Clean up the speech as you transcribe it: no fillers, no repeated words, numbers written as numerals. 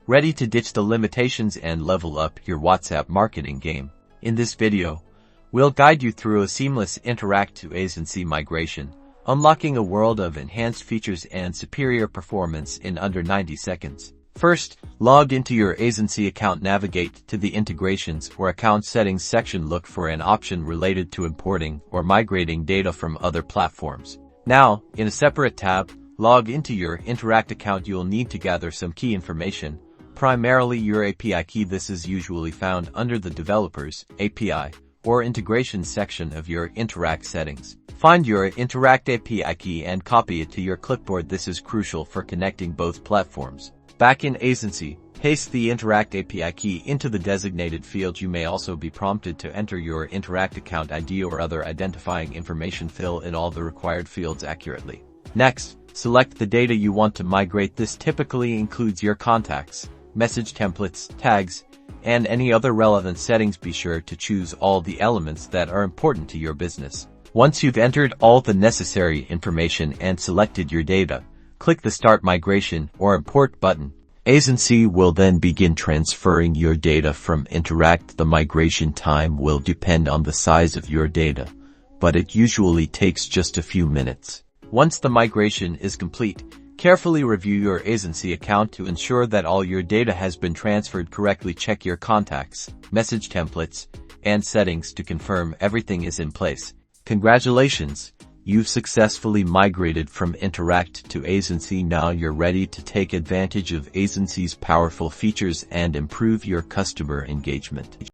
Ready to ditch the limitations and level up your WhatsApp marketing game? In this video, we'll guide you through a seamless Interakt to Aisensy migration, unlocking a world of enhanced features and superior performance in under 90 seconds. First, log into your Aisensy account. Navigate to the Integrations or Account Settings section. Look for an option related to importing or migrating data from other platforms. Now, in a separate tab, log into your Interakt account. You'll need to gather some key information, primarily your API key. This is usually found under the Developers, API, or Integrations section of your Interakt settings. Find your Interakt API key and copy it to your clipboard. This is crucial for connecting both platforms. Back in Aisensy, paste the Interakt API key into the designated field. You may also be prompted to enter your Interakt account ID or other identifying information. Fill in all the required fields accurately. Next, select the data you want to migrate. This typically includes your contacts, message templates, tags, and any other relevant settings. Be sure to choose all the elements that are important to your business. Once you've entered all the necessary information and selected your data, click the Start Migration or Import button. Aisensy will then begin transferring your data from Interakt. The migration time will depend on the size of your data, but it usually takes just a few minutes. Once the migration is complete, carefully review your Aisensy account to ensure that all your data has been transferred correctly. Check your contacts, message templates, and settings to confirm everything is in place. Congratulations! You've successfully migrated from Interakt to Aisensy. Now you're ready to take advantage of Aisensy's powerful features and improve your customer engagement.